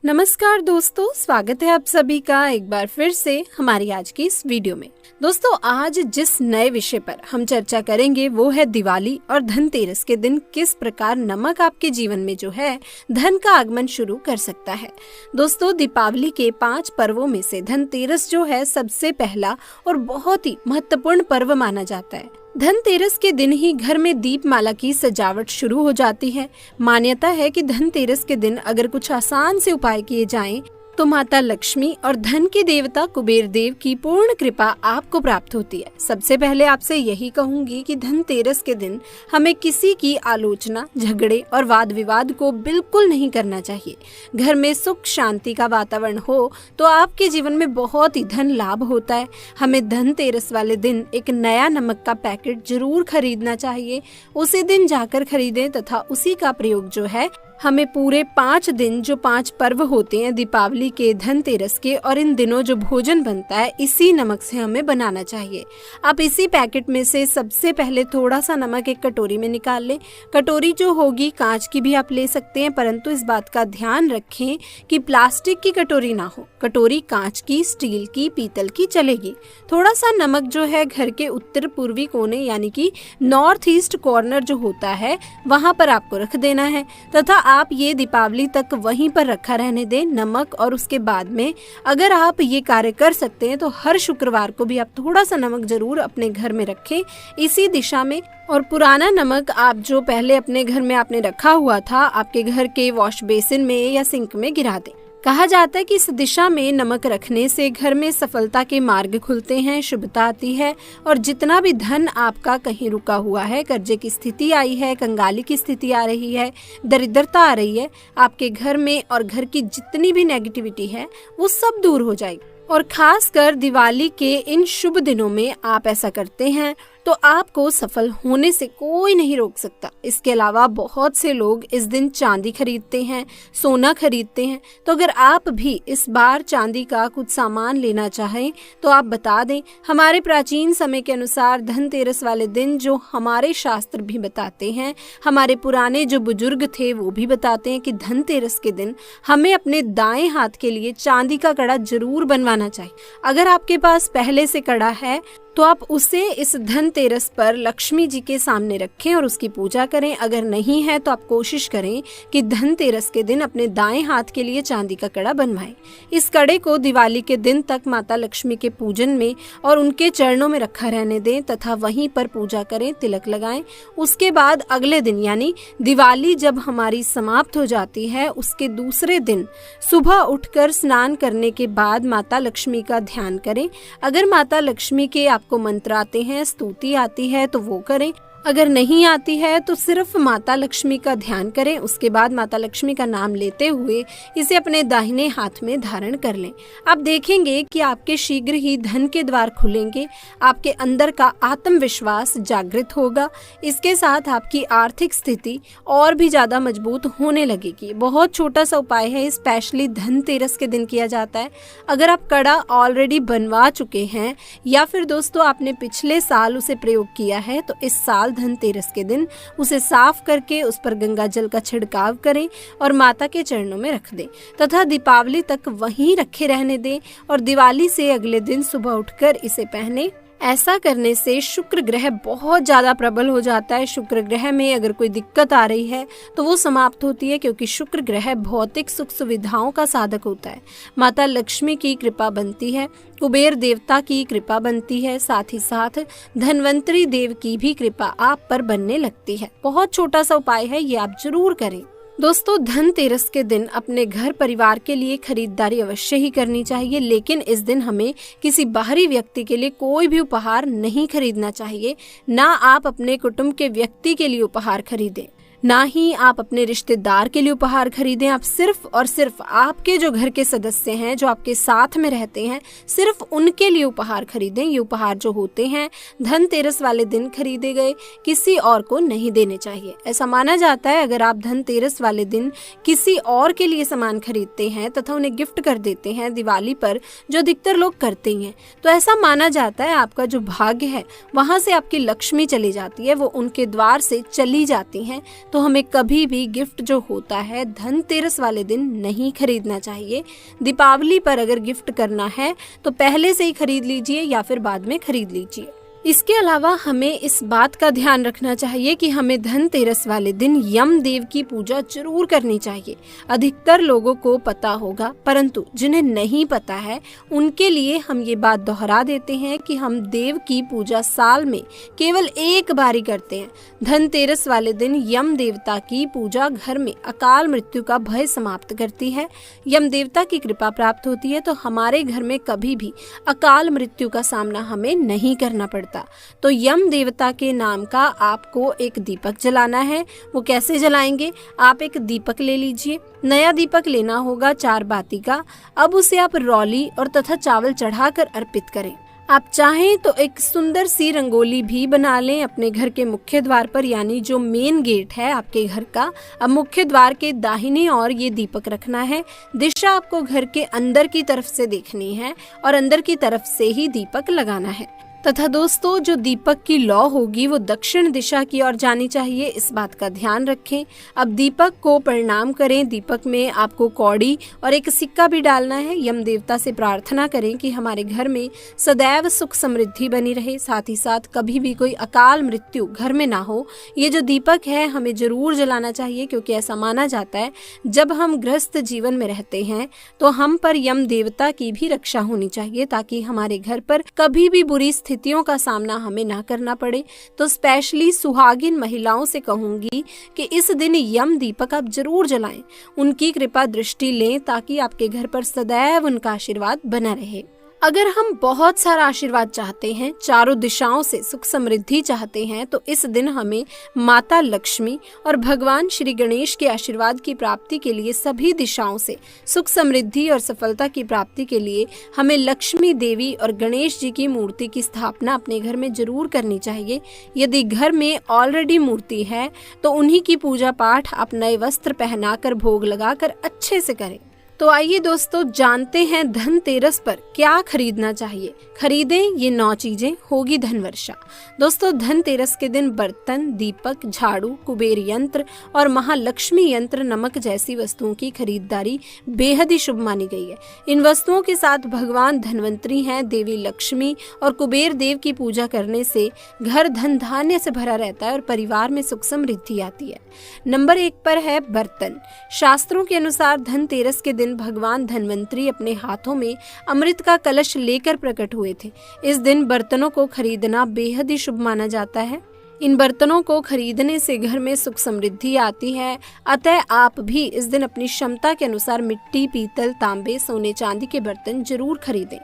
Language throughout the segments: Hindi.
नमस्कार दोस्तों, स्वागत है आप सभी का एक बार फिर से हमारी आज की इस वीडियो में। दोस्तों, आज जिस नए विषय पर हम चर्चा करेंगे वो है दिवाली और धनतेरस के दिन किस प्रकार नमक आपके जीवन में जो है धन का आगमन शुरू कर सकता है। दोस्तों, दीपावली के 5 पर्वों में से धनतेरस जो है सबसे पहला और बहुत ही महत्वपूर्ण पर्व माना जाता है। धनतेरस के दिन ही घर में दीपमाला की सजावट शुरू हो जाती है। मान्यता है कि धनतेरस के दिन अगर कुछ आसान से उपाय किए जाएं तो माता लक्ष्मी और धन के देवता कुबेर देव की पूर्ण कृपा आपको प्राप्त होती है। सबसे पहले आपसे यही कहूंगी कि धनतेरस के दिन हमें किसी की आलोचना, झगड़े और वाद विवाद को बिल्कुल नहीं करना चाहिए। घर में सुख शांति का वातावरण हो तो आपके जीवन में बहुत ही धन लाभ होता है। हमें धनतेरस वाले दिन एक नया नमक का पैकेट जरूर खरीदना चाहिए। उसी दिन जाकर खरीदें तथा उसी का प्रयोग जो है हमें पूरे 5 दिन जो 5 पर्व होते हैं दीपावली के, धनतेरस के और इन दिनों जो भोजन बनता है इसी नमक से हमें बनाना चाहिए। आप इसी पैकेट में से सबसे पहले थोड़ा सा नमक एक कटोरी में निकाल लें। कटोरी जो होगी कांच की भी आप ले सकते हैं, परंतु इस बात का ध्यान रखें कि प्लास्टिक की कटोरी ना हो। कटोरी कांच की, स्टील की, पीतल की चलेगी। थोड़ा सा नमक जो है घर के उत्तर पूर्वी कोने यानी कि नॉर्थ ईस्ट कॉर्नर जो होता है वहां पर आपको रख देना है तथा आप ये दीपावली तक वहीं पर रखा रहने दें नमक। और उसके बाद में अगर आप ये कार्य कर सकते हैं तो हर शुक्रवार को भी आप थोड़ा सा नमक जरूर अपने घर में रखें इसी दिशा में। और पुराना नमक आप जो पहले अपने घर में आपने रखा हुआ था आपके घर के वॉश बेसिन में या सिंक में गिरा दें। कहा जाता है कि इस दिशा में नमक रखने से घर में सफलता के मार्ग खुलते हैं, शुभता आती है और जितना भी धन आपका कहीं रुका हुआ है, कर्जे की स्थिति आई है, कंगाली की स्थिति आ रही है, दरिद्रता आ रही है, आपके घर में और घर की जितनी भी नेगेटिविटी है वो सब दूर हो जाएगी। और खास कर दिवाली के इन शुभ दिनों में आप ऐसा करते हैं तो आपको सफल होने से कोई नहीं रोक सकता। इसके अलावा बहुत से लोग इस दिन चांदी खरीदते हैं, सोना खरीदते हैं। तो अगर आप भी इस बार चांदी का कुछ सामान लेना चाहें तो आप बता दें। हमारे प्राचीन समय के अनुसार धनतेरस वाले दिन जो हमारे शास्त्र भी बताते हैं, हमारे पुराने जो बुजुर्ग थे वो भी बताते हैं कि धनतेरस के दिन हमें अपने दाएं हाथ के लिए चांदी का कड़ा जरूर बनवाना चाहिए। अगर आपके पास पहले से कड़ा है तो आप उसे इस धनतेरस पर लक्ष्मी जी के सामने रखें और उसकी पूजा करें। अगर नहीं है तो आप कोशिश करें कि धनतेरस के दिन अपने दाएं हाथ के लिए चांदी का कड़ा बनवाएं। इस कड़े को दिवाली के दिन तक माता लक्ष्मी के पूजन में और उनके चरणों में रखा रहने दें तथा वहीं पर पूजा करें, तिलक लगाएं। उसके बाद अगले दिन यानी दिवाली जब हमारी समाप्त हो जाती है उसके दूसरे दिन सुबह उठकर स्नान करने के बाद माता लक्ष्मी का ध्यान करें। अगर माता लक्ष्मी के को मंत्र आते हैं, स्तुति आती है तो वो करें। अगर नहीं आती है तो सिर्फ माता लक्ष्मी का ध्यान करें। उसके बाद माता लक्ष्मी का नाम लेते हुए इसे अपने दाहिने हाथ में धारण कर लें। आप देखेंगे कि आपके शीघ्र ही धन के द्वार खुलेंगे, आपके अंदर का आत्मविश्वास जागृत होगा। इसके साथ आपकी आर्थिक स्थिति और भी ज्यादा मजबूत होने लगेगी। बहुत छोटा सा उपाय है, स्पेशली धनतेरस के दिन किया जाता है। अगर आप कड़ा ऑलरेडी बनवा चुके हैं या फिर दोस्तों आपने पिछले साल उसे प्रयोग किया है तो इस साल धनतेरस के दिन उसे साफ करके उस पर गंगा जल का छिड़काव करें और माता के चरणों में रख दें तथा दीपावली तक वहीं रखे रहने दें और दिवाली से अगले दिन सुबह उठकर इसे पहने। ऐसा करने से शुक्र ग्रह बहुत ज्यादा प्रबल हो जाता है। शुक्र ग्रह में अगर कोई दिक्कत आ रही है तो वो समाप्त होती है, क्योंकि शुक्र ग्रह भौतिक सुख सुविधाओं का साधक होता है। माता लक्ष्मी की कृपा बनती है, कुबेर देवता की कृपा बनती है, साथ ही साथ धनवंतरी देव की भी कृपा आप पर बनने लगती है। बहुत छोटा सा उपाय है, ये आप जरूर करें। दोस्तों, धनतेरस के दिन अपने घर परिवार के लिए खरीदारी अवश्य ही करनी चाहिए, लेकिन इस दिन हमें किसी बाहरी व्यक्ति के लिए कोई भी उपहार नहीं खरीदना चाहिए। ना आप अपने कुटुंब के व्यक्ति के लिए उपहार खरीदें, ना ही आप अपने रिश्तेदार के लिए उपहार खरीदें। आप सिर्फ और सिर्फ आपके जो घर के सदस्य हैं, जो आपके साथ में रहते हैं, सिर्फ उनके लिए उपहार खरीदें। ये उपहार जो होते हैं धनतेरस वाले दिन खरीदे गए, किसी और को नहीं देने चाहिए। ऐसा माना जाता है अगर आप धनतेरस वाले दिन किसी और के लिए सामान खरीदते हैं तथा उन्हें गिफ्ट कर देते हैं दिवाली पर, जो अधिकतर लोग करते हैं, तो ऐसा माना जाता है आपका जो भाग्य है वहां से आपकी लक्ष्मी चली जाती है, वो उनके द्वार से चली जाती है। तो हमें कभी भी गिफ्ट जो होता है धनतेरस वाले दिन नहीं खरीदना चाहिए। दीपावली पर अगर गिफ्ट करना है तो पहले से ही खरीद लीजिए या फिर बाद में खरीद लीजिए। इसके अलावा हमें इस बात का ध्यान रखना चाहिए कि हमें धनतेरस वाले दिन यमदेव की पूजा जरूर करनी चाहिए। अधिकतर लोगों को पता होगा, परंतु जिन्हें नहीं पता है उनके लिए हम ये बात दोहरा देते हैं कि हम देव की पूजा साल में केवल एक बार ही करते हैं। धनतेरस वाले दिन यम देवता की पूजा घर में अकाल मृत्यु का भय समाप्त करती है। यम देवता की कृपा प्राप्त होती है तो हमारे घर में कभी भी अकाल मृत्यु का सामना हमें नहीं करना पड़ता। तो यम देवता के नाम का आपको एक दीपक जलाना है। वो कैसे जलाएंगे? आप एक दीपक ले लीजिए। नया दीपक लेना होगा 4 बाती का। अब उसे आप रौली और तथा चावल चढ़ाकर अर्पित करें। आप चाहें तो एक सुंदर सी रंगोली भी बना लें अपने घर के मुख्य द्वार पर, यानी जो मेन गेट है आपके घर का। अब मुख्य द्वार के दाहिने ओर ये दीपक रखना है। दिशा आपको घर के अंदर की तरफ से देखनी है और अंदर की तरफ से ही दीपक लगाना है। तथा दोस्तों, जो दीपक की लौ होगी वो दक्षिण दिशा की ओर जानी चाहिए, इस बात का ध्यान रखें। अब दीपक को प्रणाम करें। दीपक में आपको कौड़ी और एक सिक्का भी डालना है। यम देवता से प्रार्थना करें कि हमारे घर में सदैव सुख समृद्धि बनी रहे, साथ ही साथ कभी भी कोई अकाल मृत्यु घर में ना हो। ये जो दीपक है हमें जरूर जलाना चाहिए, क्योंकि ऐसा माना जाता है जब हम गृहस्थ जीवन में रहते हैं तो हम पर यम देवता की भी रक्षा होनी चाहिए, ताकि हमारे घर पर कभी भी बुरी स्थितियों का सामना हमें ना करना पड़े। तो स्पेशली सुहागिन महिलाओं से कहूंगी कि इस दिन यम दीपक आप जरूर जलाएं, उनकी कृपा दृष्टि लें, ताकि आपके घर पर सदैव उनका आशीर्वाद बना रहे। अगर हम बहुत सारा आशीर्वाद चाहते हैं, चारों दिशाओं से सुख समृद्धि चाहते हैं, तो इस दिन हमें माता लक्ष्मी और भगवान श्री गणेश के आशीर्वाद की प्राप्ति के लिए सभी दिशाओं से सुख समृद्धि और सफलता की प्राप्ति के लिए हमें लक्ष्मी देवी और गणेश जी की मूर्ति की स्थापना अपने घर में जरूर करनी चाहिए। यदि घर में ऑलरेडी मूर्ति है तो उन्हीं की पूजा पाठ आप नए वस्त्र पहनाकर भोग लगाकर अच्छे से करें। तो आइए दोस्तों, जानते हैं धनतेरस पर क्या खरीदना चाहिए। खरीदें ये 9 चीजें, होगी धन वर्षा। दोस्तों, धनतेरस के दिन बर्तन, दीपक, झाड़ू, कुबेर यंत्र और महालक्ष्मी यंत्र, नमक जैसी वस्तुओं की खरीदारी बेहद ही शुभ मानी गई है। इन वस्तुओं के साथ भगवान धनवंतरी हैं, देवी लक्ष्मी और कुबेर देव की पूजा करने से घर धन धान्य से भरा रहता है और परिवार में सुख समृद्धि आती है। नंबर 1 पर है बर्तन। शास्त्रों के अनुसार धनतेरस के दिन भगवान धनवंतरी अपने हाथों में अमृत का कलश लेकर प्रकट हुए थे। इस दिन बर्तनों को खरीदना बेहद ही शुभ माना जाता है। इन बर्तनों को खरीदने से घर में सुख समृद्धि आती है। अतः आप भी इस दिन अपनी क्षमता के अनुसार मिट्टी, पीतल, तांबे, सोने, चांदी के बर्तन जरूर खरीदें।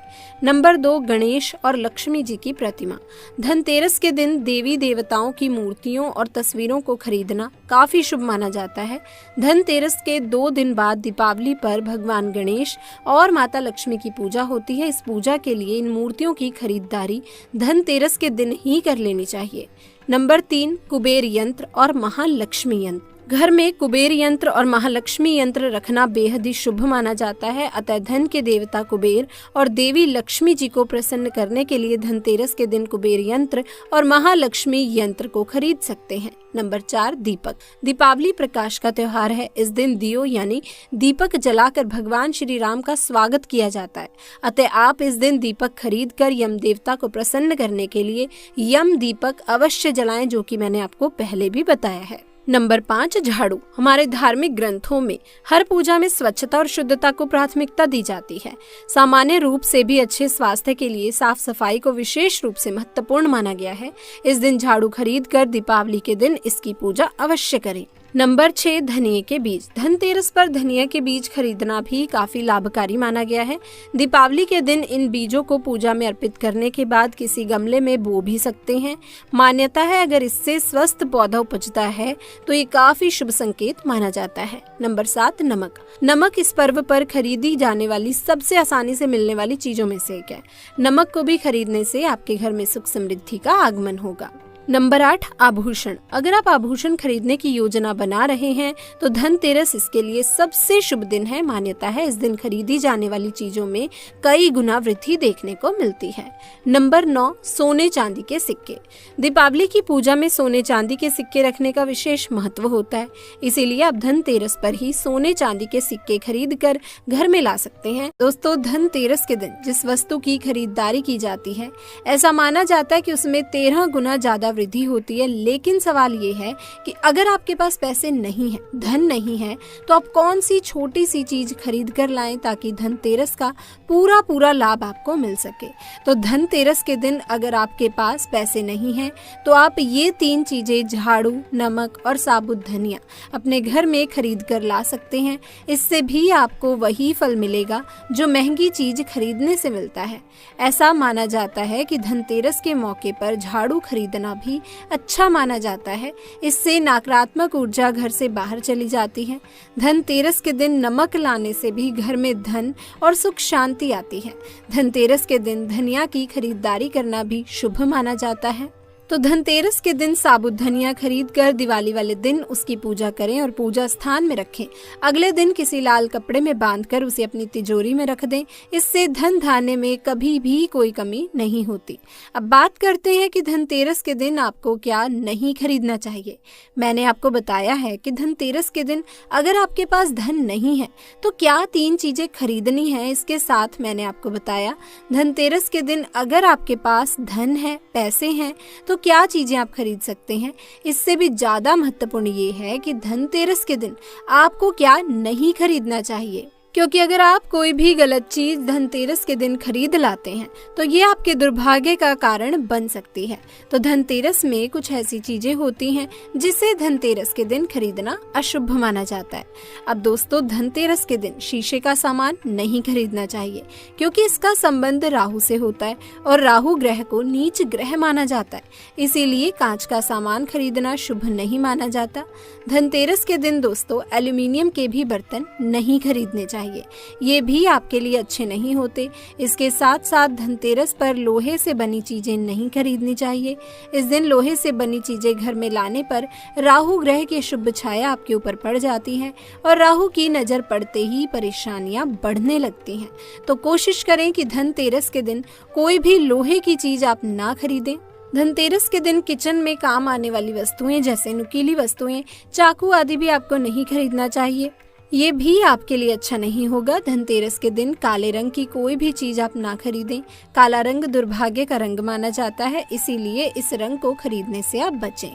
नंबर 2, गणेश और लक्ष्मी जी की प्रतिमा। धनतेरस के दिन देवी देवताओं की मूर्तियों और तस्वीरों को खरीदना काफी शुभ माना जाता है। धनतेरस के 2 दिन बाद दीपावली पर भगवान गणेश और माता लक्ष्मी की पूजा होती है। इस पूजा के लिए इन मूर्तियों की खरीदारी धनतेरस के दिन ही कर लेनी चाहिए। नंबर 3, कुबेर यंत्र और महालक्ष्मी यंत्र। घर में कुबेर यंत्र और महालक्ष्मी यंत्र रखना बेहद ही शुभ माना जाता है। अतः धन के देवता कुबेर और देवी लक्ष्मी जी को प्रसन्न करने के लिए धनतेरस के दिन कुबेर यंत्र और महालक्ष्मी यंत्र को खरीद सकते हैं। नंबर 4, दीपक। दीपावली प्रकाश का त्योहार है। इस दिन दियो यानी दीपक जलाकर भगवान श्री राम का स्वागत किया जाता है। अतः आप इस दिन दीपक खरीद कर यम देवता को प्रसन्न करने के लिए यम दीपक अवश्य जलाएं, जो कि मैंने आपको पहले भी बताया है। नंबर 5, झाड़ू। हमारे धार्मिक ग्रंथों में हर पूजा में स्वच्छता और शुद्धता को प्राथमिकता दी जाती है। सामान्य रूप से भी अच्छे स्वास्थ्य के लिए साफ सफाई को विशेष रूप से महत्वपूर्ण माना गया है। इस दिन झाड़ू खरीद कर दीपावली के दिन इसकी पूजा अवश्य करें। नंबर 6, धनिये के बीज। धनतेरस पर धनिया के बीज खरीदना भी काफी लाभकारी माना गया है। दीपावली के दिन इन बीजों को पूजा में अर्पित करने के बाद किसी गमले में बो भी सकते हैं। मान्यता है अगर इससे स्वस्थ पौधा उपजता है तो ये काफी शुभ संकेत माना जाता है। नंबर 7, नमक। नमक इस पर्व पर खरीदी जाने वाली सबसे आसानी से मिलने वाली चीजों में से एक है। नमक को भी खरीदने से आपके घर में सुख समृद्धि का आगमन होगा। नंबर 8, आभूषण। अगर आप आभूषण खरीदने की योजना बना रहे हैं तो धनतेरस इसके लिए सबसे शुभ दिन है। मान्यता है इस दिन खरीदी जाने वाली चीजों में कई गुना वृद्धि देखने को मिलती है। नंबर 9, सोने चांदी के सिक्के। दीपावली की पूजा में सोने चांदी के सिक्के रखने का विशेष महत्व होता है, इसीलिए आप धनतेरस पर ही सोने चांदी के सिक्के खरीद कर घर में ला सकते हैं। दोस्तों, धनतेरस के दिन जिस वस्तु की खरीदारी की जाती है ऐसा माना जाता है कि उसमें 13 गुना ज्यादा वृद्धि होती है। लेकिन सवाल ये है कि अगर आपके पास पैसे नहीं है, धन नहीं है, तो आप कौन सी छोटी सी चीज खरीद कर लाएं ताकि धनतेरस का पूरा लाभ आपको मिल सके। तो धनतेरस के दिन अगर आपके पास पैसे नहीं है तो आप ये 3 चीजें झाड़ू, नमक और साबुत धनिया अपने घर में खरीद कर ला सकते हैं। इससे भी आपको वही फल मिलेगा जो महंगी चीज खरीदने से मिलता है। ऐसा माना जाता है कि धनतेरस के मौके पर झाड़ू खरीदना भी अच्छा माना जाता है। इससे नकारात्मक ऊर्जा घर से बाहर चली जाती है। धनतेरस के दिन नमक लाने से भी घर में धन और सुख शांति आती है। धनतेरस के दिन धनिया की खरीदारी करना भी शुभ माना जाता है। तो धनतेरस के दिन साबुत धनिया खरीद कर दिवाली वाले दिन उसकी पूजा करें और पूजा स्थान में रखें। अगले दिन किसी लाल कपड़े में बांधकर उसे अपनी तिजोरी में रख दें। इससे धन धान्य में कभी भी कोई कमी नहीं होती। अब बात करते हैं कि धनतेरस के दिन आपको क्या नहीं खरीदना चाहिए। मैंने आपको बताया है कि धनतेरस के दिन अगर आपके पास धन नहीं है तो क्या 3 चीजें खरीदनी है। इसके साथ मैंने आपको बताया धनतेरस के दिन अगर आपके पास धन है, पैसे हैं, तो क्या चीजें आप खरीद सकते हैं। इससे भी ज्यादा महत्वपूर्ण ये है कि धनतेरस के दिन आपको क्या नहीं खरीदना चाहिए, क्योंकि अगर आप कोई भी गलत चीज धनतेरस के दिन खरीद लाते हैं तो ये आपके दुर्भाग्य का कारण बन सकती है। तो धनतेरस में कुछ ऐसी चीजें होती हैं जिसे धनतेरस के दिन खरीदना अशुभ माना जाता है। अब दोस्तों, धनतेरस के दिन शीशे का सामान नहीं खरीदना चाहिए, क्योंकि इसका संबंध राहु से होता है और राहु ग्रह को नीच ग्रह माना जाता है। इसीलिए कांच का सामान खरीदना शुभ नहीं माना जाता। धनतेरस के दिन दोस्तों एल्यूमिनियम के भी बर्तन नहीं खरीदने चाहिए, ये भी आपके लिए अच्छे नहीं होते। इसके साथ साथ धनतेरस पर लोहे से बनी चीजें नहीं खरीदनी चाहिए। इस दिन लोहे से बनी चीजें घर में लाने पर राहु ग्रह की शुभ छाया आपके ऊपर पड़ जाती है और राहु की नजर पड़ते ही परेशानियां बढ़ने लगती हैं। तो कोशिश करें कि धनतेरस के दिन कोई भी लोहे की चीज आप ना खरीदें। धनतेरस के दिन किचन में काम आने वाली वस्तुएं जैसे नुकीली वस्तुएं, चाकू आदि भी आपको नहीं खरीदना चाहिए। ये भी आपके लिए अच्छा नहीं होगा। धनतेरस के दिन काले रंग की कोई भी चीज आप ना खरीदें। काला रंग दुर्भाग्य का रंग माना जाता है, इसीलिए इस रंग को खरीदने से आप बचें।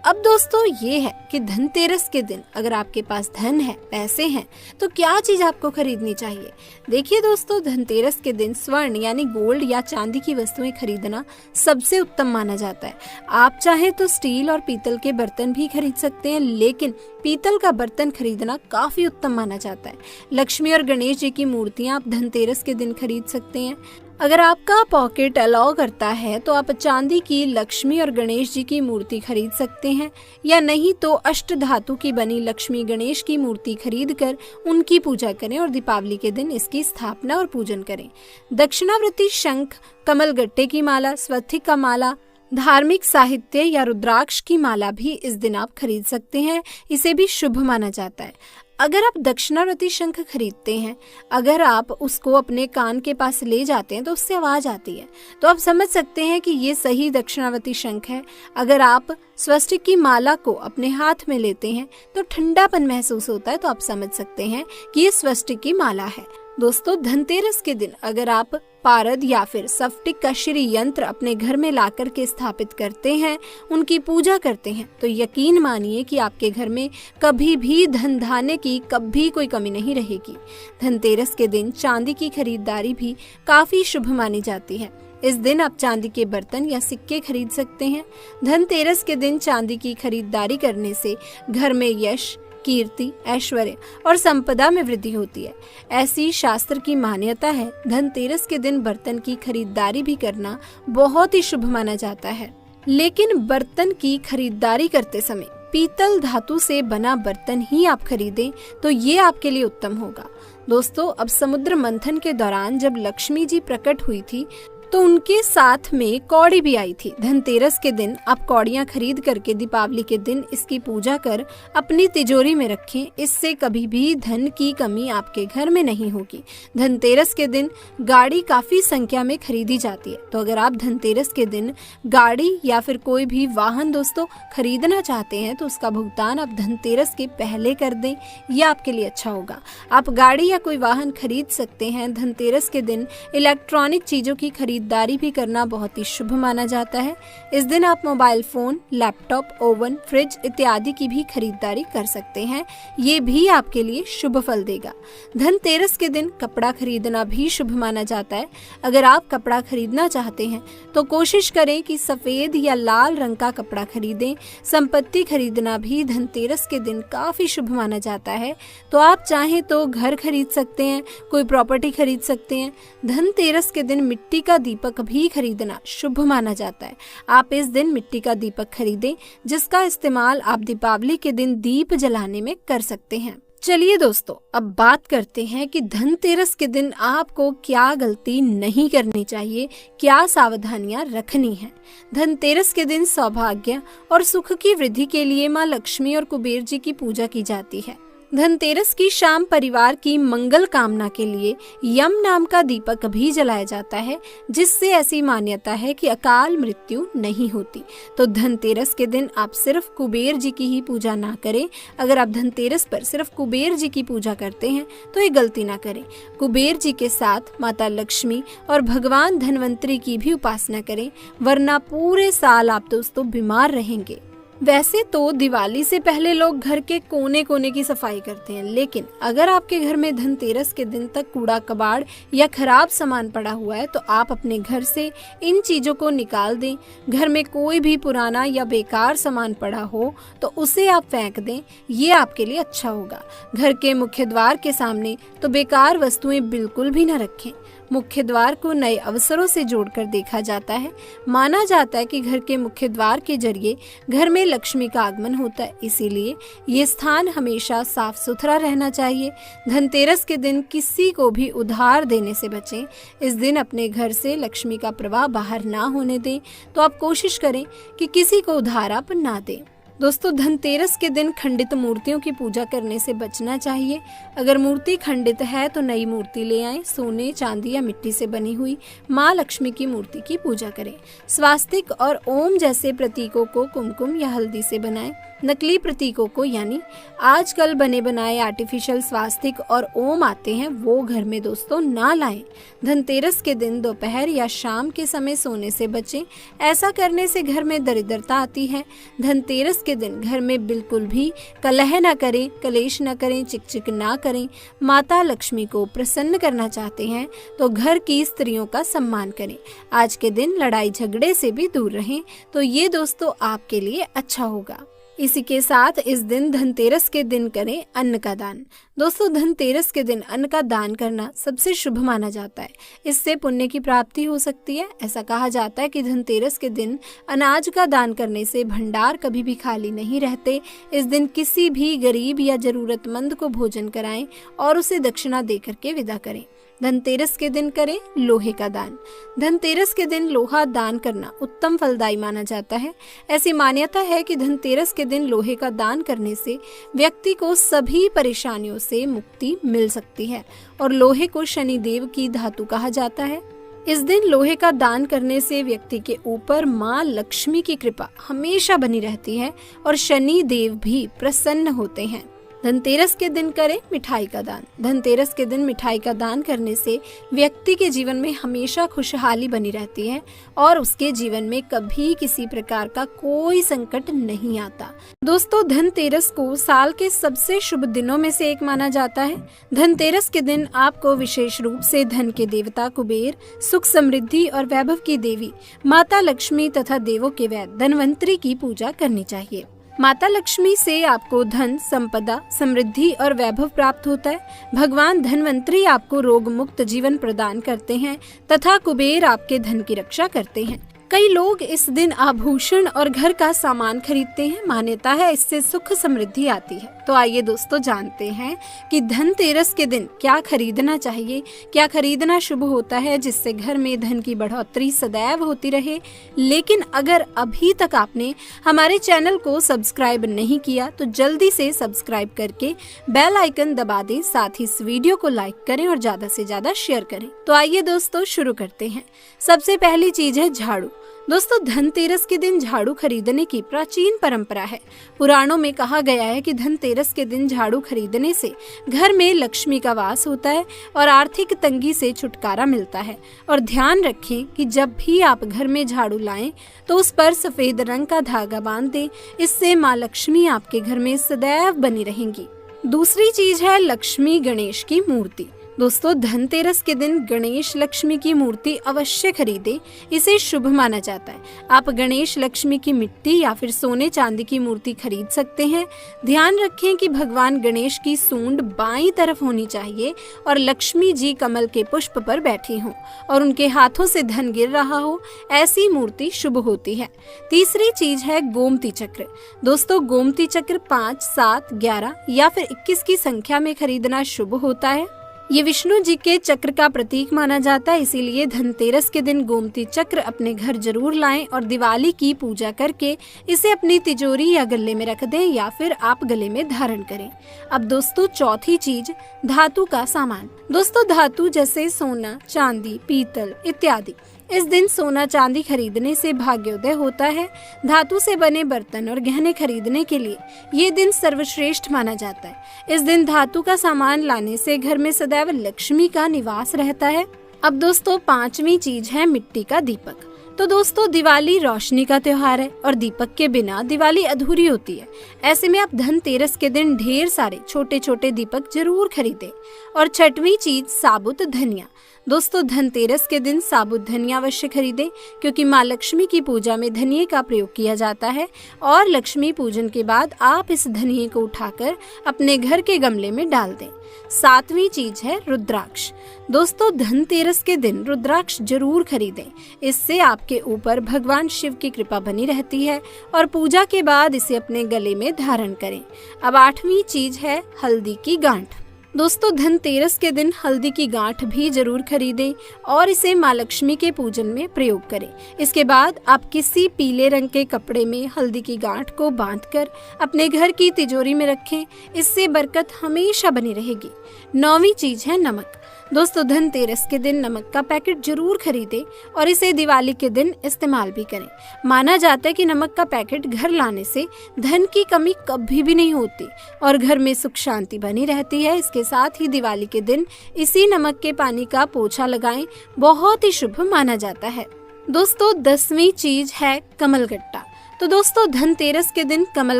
अब दोस्तों, ये है कि धनतेरस के दिन अगर आपके पास धन है, पैसे हैं, तो क्या चीज आपको खरीदनी चाहिए। देखिए दोस्तों, धनतेरस के दिन स्वर्ण यानी गोल्ड या चांदी की वस्तुएं खरीदना सबसे उत्तम माना जाता है। आप चाहे तो स्टील और पीतल के बर्तन भी खरीद सकते हैं, लेकिन पीतल का बर्तन खरीदना काफी उत्तम माना जाता है। लक्ष्मी और गणेश जी की मूर्तियां आप धनतेरस के दिन खरीद सकते हैं। अगर आपका पॉकेट अलाउ करता है तो आप चांदी की लक्ष्मी और गणेश जी की मूर्ति खरीद सकते हैं, या नहीं तो अष्ट धातु की बनी लक्ष्मी गणेश की मूर्ति खरीद कर उनकी पूजा करें और दीपावली के दिन इसकी स्थापना और पूजन करें। दक्षिणावर्ती शंख, कमलगट्टे की माला, स्वस्तिक का माला, धार्मिक साहित्य या रुद्राक्ष की माला भी इस दिन आप खरीद सकते हैं। इसे भी शुभ माना जाता है। अगर आप दक्षिणावर्ती शंख खरीदते हैं, अगर आप उसको अपने कान के पास ले जाते हैं तो उससे आवाज आती है, तो आप समझ सकते हैं कि ये सही दक्षिणावर्ती शंख है। अगर आप स्वस्तिक की माला को अपने हाथ में लेते हैं तो ठंडापन महसूस होता है, तो आप समझ सकते हैं कि ये स्वस्तिक की माला है। दोस्तों, धनतेरस के दिन अगर आप पारद या फिर स्फटिक का श्री यंत्र अपने घर में लाकर के स्थापित करते हैं, उनकी पूजा करते हैं, तो यकीन मानिए कि आपके घर में कभी भी धन धान्य की कभी कोई कमी नहीं रहेगी। धनतेरस के दिन चांदी की खरीदारी भी काफी शुभ मानी जाती है। इस दिन आप चांदी के बर्तन या सिक्के खरीद सकते हैं। धनतेरस के दिन चांदी की खरीदारी करने से घर में यश, कीर्ति, ऐश्वर्य और संपदा में वृद्धि होती है। ऐसी शास्त्र की मान्यता है। धनतेरस के दिन बर्तन की खरीदारी भी करना बहुत ही शुभ माना जाता है, लेकिन बर्तन की खरीदारी करते समय पीतल धातु से बना बर्तन ही आप खरीदें तो ये आपके लिए उत्तम होगा। दोस्तों, अब समुद्र मंथन के दौरान जब लक्ष्मी जी प्रकट हुई थी तो उनके साथ में कौड़ी भी आई थी। धनतेरस के दिन आप कौड़ियाँ खरीद करके दीपावली के दिन इसकी पूजा कर अपनी तिजोरी में रखें। इससे कभी भी धन की कमी आपके घर में नहीं होगी। धनतेरस के दिन गाड़ी काफी संख्या में खरीदी जाती है, तो अगर आप धनतेरस के दिन गाड़ी या फिर कोई भी वाहन दोस्तों खरीदना चाहते हैं तो उसका भुगतान आप धनतेरस के पहले कर दें, यह आपके लिए अच्छा होगा। आप गाड़ी या कोई वाहन खरीद सकते हैं। धनतेरस के दिन इलेक्ट्रॉनिक चीजों की खरीदारी भी करना बहुत ही शुभ माना जाता है। इस दिन आप mobile phone, laptop, oven, fridge इत्यादि की भी खरीदारी कर सकते हैं। ये भी आपके लिए शुभ फल देगा। धनतेरस के दिन कपड़ा खरीदना भी शुभ माना जाता है। अगर आप कपड़ा खरीदना चाहते हैं तो कोशिश करें कि सफेद या लाल रंग का कपड़ा खरीदें। संपत्ति खरीदना भी धनतेरस के दिन काफी शुभ माना जाता है, तो आप चाहें तो घर खरीद सकते हैं, कोई प्रॉपर्टी खरीद सकते हैं। धनतेरस के दिन मिट्टी का दीपक भी खरीदना शुभ माना जाता है। आप इस दिन मिट्टी का दीपक खरीदें, जिसका इस्तेमाल आप दीपावली के दिन दीप जलाने में कर सकते हैं। चलिए दोस्तों, अब बात करते हैं कि धनतेरस के दिन आपको क्या गलती नहीं करनी चाहिए, क्या सावधानियां रखनी है। धनतेरस के दिन सौभाग्य और सुख की वृद्धि के लिए मां लक्ष्मी और कुबेर जी की पूजा की जाती है। धनतेरस की शाम परिवार की मंगल कामना के लिए यम नाम का दीपक भी जलाया जाता है, जिससे ऐसी मान्यता है कि अकाल मृत्यु नहीं होती। तो धनतेरस के दिन आप सिर्फ कुबेर जी की ही पूजा ना करें। अगर आप धनतेरस पर सिर्फ कुबेर जी की पूजा करते हैं तो ये गलती ना करें। कुबेर जी के साथ माता लक्ष्मी और भगवान धनवंतरी की भी उपासना करें, वरना पूरे साल आप दोस्तों बीमार रहेंगे। वैसे तो दिवाली से पहले लोग घर के कोने कोने की सफाई करते हैं, लेकिन अगर आपके घर में धनतेरस के दिन तक कूड़ा कबाड़ या खराब सामान पड़ा हुआ है तो आप अपने घर से इन चीजों को निकाल दें। घर में कोई भी पुराना या बेकार सामान पड़ा हो तो उसे आप फेंक दें, ये आपके लिए अच्छा होगा। घर के मुख्य द्वार के सामने तो बेकार वस्तुएं बिल्कुल भी न रखें। मुख्य द्वार को नए अवसरों से जोड़कर देखा जाता है। माना जाता है कि घर के मुख्य द्वार के जरिए घर में लक्ष्मी का आगमन होता है, इसीलिए ये स्थान हमेशा साफ सुथरा रहना चाहिए। धनतेरस के दिन किसी को भी उधार देने से बचें। इस दिन अपने घर से लक्ष्मी का प्रवाह बाहर ना होने दें, तो आप कोशिश करें कि किसी को उधार आप ना दें। दोस्तों, धनतेरस के दिन खंडित मूर्तियों की पूजा करने से बचना चाहिए। अगर मूर्ति खंडित है तो नई मूर्ति ले आएं। सोने, चांदी या मिट्टी से बनी हुई माँ लक्ष्मी की मूर्ति की पूजा करें। स्वास्तिक और ओम जैसे प्रतीकों को कुमकुम या हल्दी से बनाएं। नकली प्रतीकों को, यानी आजकल बने बनाए आर्टिफिशियल स्वास्तिक और ओम आते हैं, वो घर में दोस्तों ना लाएं। धनतेरस के दिन दोपहर या शाम के समय सोने से बचें। ऐसा करने से घर में दरिद्रता आती है। धनतेरस के दिन घर में बिल्कुल भी कलह न करें, कलेश न करें, चिकचिक ना करें। माता लक्ष्मी को प्रसन्न करना चाहते हैं तो घर की स्त्रियों का सम्मान करें। आज के दिन लड़ाई झगड़े से भी दूर रहें, तो ये दोस्तों आपके लिए अच्छा होगा। इसी के साथ इस दिन धनतेरस के दिन करें अन्न का दान। दोस्तों, धनतेरस के दिन अन्न का दान करना सबसे शुभ माना जाता है। इससे पुण्य की प्राप्ति हो सकती है। ऐसा कहा जाता है कि धनतेरस के दिन अनाज का दान करने से भंडार कभी भी खाली नहीं रहते। इस दिन किसी भी गरीब या जरूरतमंद को भोजन कराएं और उसे दक्षिणा देकर के विदा करें। धनतेरस के दिन करें लोहे का दान। धनतेरस के दिन लोहा दान करना उत्तम फलदायी माना जाता है। ऐसी मान्यता है कि धनतेरस के दिन लोहे का दान करने से व्यक्ति को सभी परेशानियों से मुक्ति मिल सकती है और लोहे को शनि देव की धातु कहा जाता है। इस दिन लोहे का दान करने से व्यक्ति के ऊपर माँ लक्ष्मी की कृपा हमेशा बनी रहती है और शनि देव भी प्रसन्न होते हैं। धनतेरस के दिन करें मिठाई का दान। धनतेरस के दिन मिठाई का दान करने से व्यक्ति के जीवन में हमेशा खुशहाली बनी रहती है और उसके जीवन में कभी किसी प्रकार का कोई संकट नहीं आता। दोस्तों, धनतेरस को साल के सबसे शुभ दिनों में से एक माना जाता है। धनतेरस के दिन आपको विशेष रूप से धन के देवता कुबेर, सुख समृद्धि और वैभव की देवी माता लक्ष्मी तथा देवों के वैद्य धनवंतरी की पूजा करनी चाहिए। माता लक्ष्मी से आपको धन, संपदा, समृद्धि और वैभव प्राप्त होता है। भगवान धनवंतरी आपको रोग मुक्त जीवन प्रदान करते हैं तथा कुबेर आपके धन की रक्षा करते हैं। कई लोग इस दिन आभूषण और घर का सामान खरीदते हैं। मान्यता है इससे सुख समृद्धि आती है। तो आइए दोस्तों जानते हैं कि धनतेरस के दिन क्या खरीदना चाहिए, क्या खरीदना शुभ होता है जिससे घर में धन की बढ़ोतरी सदैव होती रहे। लेकिन अगर अभी तक आपने हमारे चैनल को सब्सक्राइब नहीं किया तो जल्दी से सब्सक्राइब करके बेल आइकन दबा दें, साथ ही इस वीडियो को लाइक करें और ज्यादा से ज्यादा शेयर करें। तो आइए दोस्तों शुरू करते हैं। सबसे पहली चीज है झाड़ू। दोस्तों धनतेरस के दिन झाड़ू खरीदने की प्राचीन परंपरा है। पुराणों में कहा गया है कि धनतेरस के दिन झाड़ू खरीदने से घर में लक्ष्मी का वास होता है और आर्थिक तंगी से छुटकारा मिलता है। और ध्यान रखें कि जब भी आप घर में झाड़ू लाएं तो उस पर सफेद रंग का धागा बांध दें। इससे माँ लक्ष्मी आपके घर में सदैव बनी रहेंगी। दूसरी चीज है लक्ष्मी गणेश की मूर्ति। दोस्तों धनतेरस के दिन गणेश लक्ष्मी की मूर्ति अवश्य खरीदें, इसे शुभ माना जाता है। आप गणेश लक्ष्मी की मिट्टी या फिर सोने चांदी की मूर्ति खरीद सकते हैं। ध्यान रखें कि भगवान गणेश की सूंड बाईं तरफ होनी चाहिए और लक्ष्मी जी कमल के पुष्प पर बैठी हों और उनके हाथों से धन गिर रहा हो, ऐसी मूर्ति शुभ होती है। तीसरी चीज है गोमती चक्र। दोस्तों गोमती चक्र 5, 7, 11 या फिर 21 की संख्या में खरीदना शुभ होता है। ये विष्णु जी के चक्र का प्रतीक माना जाता है, इसीलिए धनतेरस के दिन गोमती चक्र अपने घर जरूर लाएं और दिवाली की पूजा करके इसे अपनी तिजोरी या गले में रख दें या फिर आप गले में धारण करें। अब दोस्तों चौथी चीज धातु का सामान। दोस्तों धातु जैसे सोना, चांदी, पीतल इत्यादि। इस दिन सोना चांदी खरीदने से भाग्योदय होता है। धातु से बने बर्तन और गहने खरीदने के लिए ये दिन सर्वश्रेष्ठ माना जाता है। इस दिन धातु का सामान लाने से घर में सदैव लक्ष्मी का निवास रहता है। अब दोस्तों पांचवी चीज है मिट्टी का दीपक। तो दोस्तों दिवाली रोशनी का त्योहार है और दीपक के बिना दिवाली अधूरी होती है। ऐसे में आप धनतेरस के दिन ढेर सारे छोटे छोटे दीपक जरूर खरीदें। और छठवीं चीज साबुत धनिया। दोस्तों धनतेरस के दिन साबुत धनिया अवश्य खरीदें, क्योंकि माँ लक्ष्मी की पूजा में धनिये का प्रयोग किया जाता है और लक्ष्मी पूजन के बाद आप इस धनिये को उठाकर अपने घर के गमले में डाल दें। सातवीं चीज है रुद्राक्ष। दोस्तों धनतेरस के दिन रुद्राक्ष जरूर खरीदें, इससे आपके ऊपर भगवान शिव की कृपा बनी रहती है और पूजा के बाद इसे अपने गले में धारण करें। अब आठवीं चीज है हल्दी की गांठ। दोस्तों धनतेरस के दिन हल्दी की गांठ भी जरूर खरीदें और इसे माँ लक्ष्मी के पूजन में प्रयोग करें। इसके बाद आप किसी पीले रंग के कपड़े में हल्दी की गांठ को बांधकर अपने घर की तिजोरी में रखें, इससे बरकत हमेशा बनी रहेगी। नौवीं चीज है नमक। दोस्तों धनतेरस के दिन नमक का पैकेट जरूर खरीदें और इसे दिवाली के दिन इस्तेमाल भी करें। माना जाता है कि नमक का पैकेट घर लाने से धन की कमी कभी भी नहीं होती और घर में सुख शांति बनी रहती है। इसके साथ ही दिवाली के दिन इसी नमक के पानी का पोछा लगाएं, बहुत ही शुभ माना जाता है। दोस्तों 10वीं चीज है कमलगट्टा। तो दोस्तों धनतेरस के दिन कमल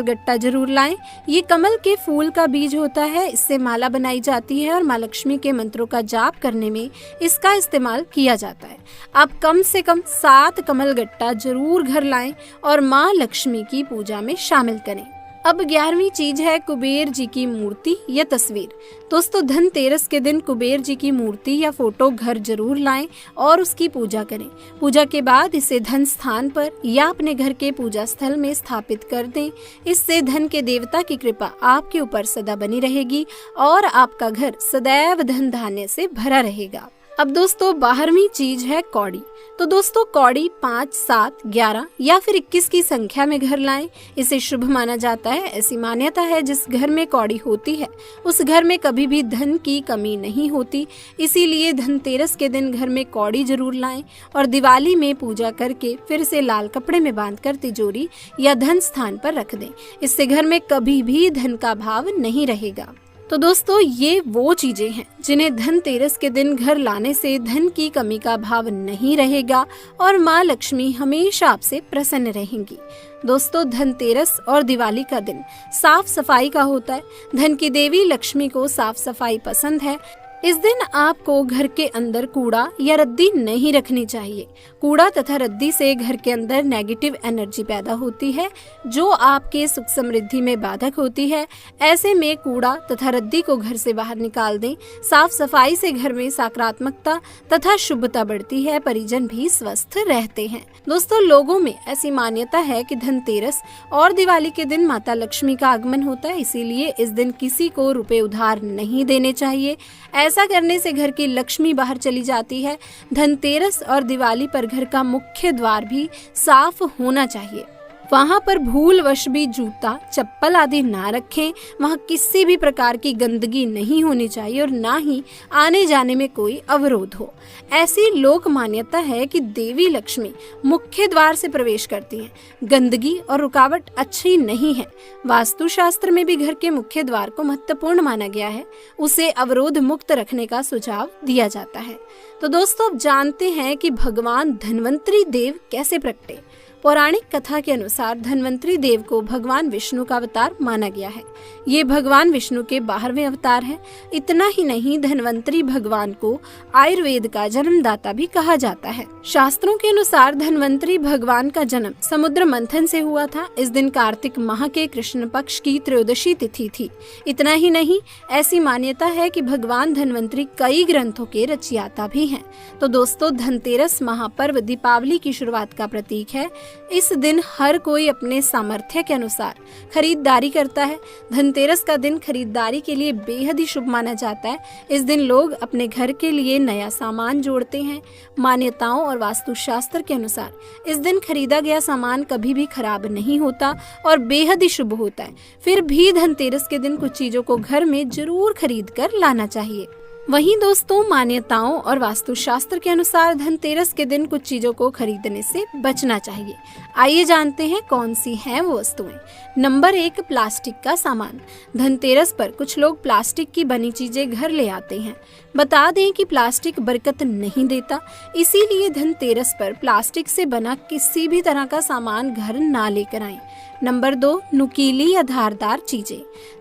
गट्टा जरूर लाएं। ये कमल के फूल का बीज होता है, इससे माला बनाई जाती है और माँ लक्ष्मी के मंत्रों का जाप करने में इसका इस्तेमाल किया जाता है। आप कम से कम 7 कमल गट्टा जरूर घर लाएं और माँ लक्ष्मी की पूजा में शामिल करें। अब 11वीं चीज है कुबेर जी की मूर्ति या तस्वीर। दोस्तों धनतेरस के दिन कुबेर जी की मूर्ति या फोटो घर जरूर लाएं और उसकी पूजा करें। पूजा के बाद इसे धन स्थान पर या अपने घर के पूजा स्थल में स्थापित कर दें। इससे धन के देवता की कृपा आपके ऊपर सदा बनी रहेगी और आपका घर सदैव धन धान्य से भरा रहेगा। अब दोस्तों 12वीं चीज है कौड़ी। तो दोस्तों कौड़ी 5, 7, 11 या फिर 21 की संख्या में घर लाएं, इसे शुभ माना जाता है। ऐसी मान्यता है जिस घर में कौड़ी होती है उस घर में कभी भी धन की कमी नहीं होती। इसीलिए धनतेरस के दिन घर में कौड़ी जरूर लाएं और दिवाली में पूजा करके फिर से लाल कपड़े में बांधकर तिजोरी या धन स्थान पर रख दें। इससे घर में कभी भी धन का भाव नहीं रहेगा। तो दोस्तों ये वो चीजें हैं जिन्हें धनतेरस के दिन घर लाने से धन की कमी का भाव नहीं रहेगा और माँ लक्ष्मी हमेशा आपसे प्रसन्न रहेंगी। दोस्तों धनतेरस और दिवाली का दिन साफ सफाई का होता है। धन की देवी लक्ष्मी को साफ सफाई पसंद है। इस दिन आपको घर के अंदर कूड़ा या रद्दी नहीं रखनी चाहिए। कूड़ा तथा रद्दी से घर के अंदर नेगेटिव एनर्जी पैदा होती है जो आपके सुख समृद्धि में बाधक होती है। ऐसे में कूड़ा तथा रद्दी को घर से बाहर निकाल दें। साफ सफाई से घर में सकारात्मकता तथा शुभता बढ़ती है, परिजन भी स्वस्थ रहते हैं। दोस्तों, लोगों में ऐसी मान्यता है कि धनतेरस और दिवाली के दिन माता लक्ष्मी का आगमन होता है, इसीलिए इस दिन किसी को रुपए उधार नहीं देने चाहिए। ऐसा करने से घर की लक्ष्मी बाहर चली जाती है। धनतेरस और दिवाली पर घर का मुख्य द्वार भी साफ होना चाहिए। वहाँ पर भूलवश भी जूता, चप्पल आदि ना रखें। वहाँ किसी भी प्रकार की गंदगी नहीं होनी चाहिए और ना ही आने जाने में कोई अवरोध हो। ऐसी लोक मान्यता है कि देवी लक्ष्मी मुख्य द्वार से प्रवेश करती हैं। गंदगी और रुकावट अच्छी नहीं है। वास्तुशास्त्र में भी घर के मुख्य द्वार को महत्वपूर्ण माना गया है। उसे अवरोध मुक्त रखने का सुझाव दिया जाता है। तो दोस्तों, अब जानते हैं कि भगवान धन्वंतरी देव कैसे प्रकटे। पौराणिक कथा के अनुसार धन्वंतरी देव को भगवान विष्णु का अवतार माना गया है। ये भगवान विष्णु के 12वें अवतार हैं। इतना ही नहीं, धन्वंतरी भगवान को आयुर्वेद का जन्मदाता भी कहा जाता है। शास्त्रों के अनुसार धन्वंतरी भगवान का जन्म समुद्र मंथन से हुआ था। इस दिन कार्तिक माह के कृष्ण पक्ष की त्रयोदशी तिथि थी। इतना ही नहीं, ऐसी मान्यता है कि भगवान धन्वंतरी कई ग्रंथों के रचयिता भी हैं। तो दोस्तों, धनतेरस महापर्व दीपावली की शुरुआत का प्रतीक है। इस दिन हर कोई अपने सामर्थ्य के अनुसार खरीदारी करता है। धनतेरस का दिन खरीदारी के लिए बेहद ही शुभ माना जाता है। इस दिन लोग अपने घर के लिए नया सामान जोड़ते हैं। मान्यताओं और वास्तुशास्त्र के अनुसार इस दिन खरीदा गया सामान कभी भी खराब नहीं होता और बेहद ही शुभ होता है। फिर भी धनतेरस के दिन कुछ चीजों को घर में जरूर खरीद कर लाना चाहिए। वहीं दोस्तों, मान्यताओं और वास्तुशास्त्र के अनुसार धनतेरस के दिन कुछ चीजों को खरीदने से बचना चाहिए। आइए जानते हैं कौन सी हैं वो वस्तुएं। नंबर 1, प्लास्टिक का सामान। धनतेरस पर कुछ लोग प्लास्टिक की बनी चीजें घर ले आते हैं। बता दें कि प्लास्टिक बरकत नहीं देता, इसीलिए धनतेरस पर प्लास्टिक से बना किसी भी तरह का सामान घर ना लेकर आएं। नंबर 2, नुकीली या धारदार चीजें।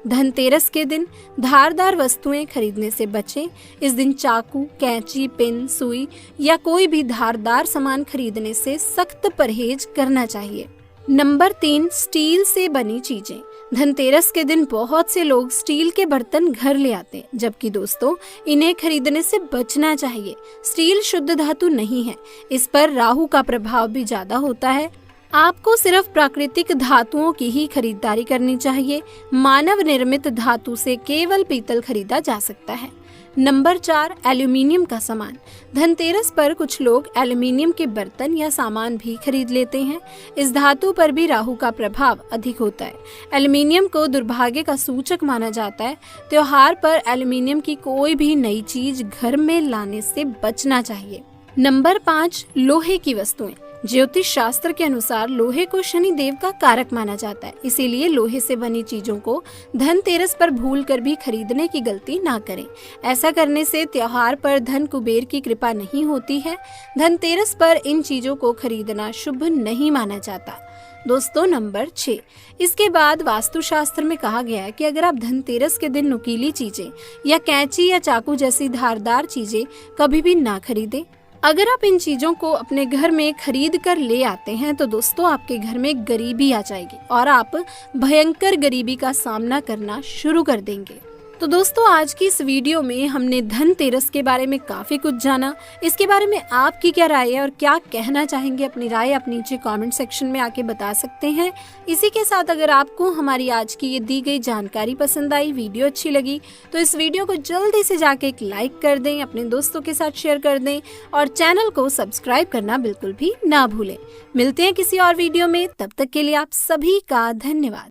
धनतेरस के दिन धारदार वस्तुएं खरीदने से बचें। इस दिन चाकू, कैंची, पिन, सुई या कोई भी धारदार सामान खरीदने से सख्त परहेज करना चाहिए। नंबर 3, स्टील से बनी चीजें। धनतेरस के दिन बहुत से लोग स्टील के बर्तन घर ले आते हैं, जबकि दोस्तों इन्हें खरीदने से बचना चाहिए। स्टील शुद्ध धातु नहीं है, इस पर राहु का प्रभाव भी ज्यादा होता है। आपको सिर्फ प्राकृतिक धातुओं की ही खरीदारी करनी चाहिए। मानव निर्मित धातु से केवल पीतल खरीदा जा सकता है। नंबर 4, एल्यूमिनियम का सामान। धनतेरस पर कुछ लोग एल्यूमिनियम के बर्तन या सामान भी खरीद लेते हैं। इस धातु पर भी राहु का प्रभाव अधिक होता है। एल्यूमिनियम को दुर्भाग्य का सूचक माना जाता है। त्योहार पर एल्यूमिनियम की कोई भी नई चीज घर में लाने से बचना चाहिए। नंबर 5, लोहे की वस्तुएं। ज्योतिष शास्त्र के अनुसार लोहे को शनि देव का कारक माना जाता है, इसीलिए लोहे से बनी चीजों को धनतेरस पर भूलकर भी खरीदने की गलती ना करें। ऐसा करने से त्योहार पर धन कुबेर की कृपा नहीं होती है। धनतेरस पर इन चीजों को खरीदना शुभ नहीं माना जाता। दोस्तों, नंबर 6, इसके बाद वास्तुशास्त्र में कहा गया है कि अगर आप धनतेरस के दिन नुकीली चीजें या कैंची या चाकू जैसी धारदार चीजें कभी भी ना खरीदें। अगर आप इन चीजों को अपने घर में खरीद कर ले आते हैं तो दोस्तों आपके घर में गरीबी आ जाएगी और आप भयंकर गरीबी का सामना करना शुरू कर देंगे। तो दोस्तों, आज की इस वीडियो में हमने धनतेरस के बारे में काफी कुछ जाना। इसके बारे में आपकी क्या राय है और क्या कहना चाहेंगे, अपनी राय आप नीचे कमेंट सेक्शन में आके बता सकते हैं। इसी के साथ अगर आपको हमारी आज की ये दी गई जानकारी पसंद आई, वीडियो अच्छी लगी, तो इस वीडियो को जल्दी से जाके एक लाइक कर दें, अपने दोस्तों के साथ शेयर कर दें और चैनल को सब्सक्राइब करना बिल्कुल भी ना भूलें। मिलते हैं किसी और वीडियो में, तब तक के लिए आप सभी का धन्यवाद।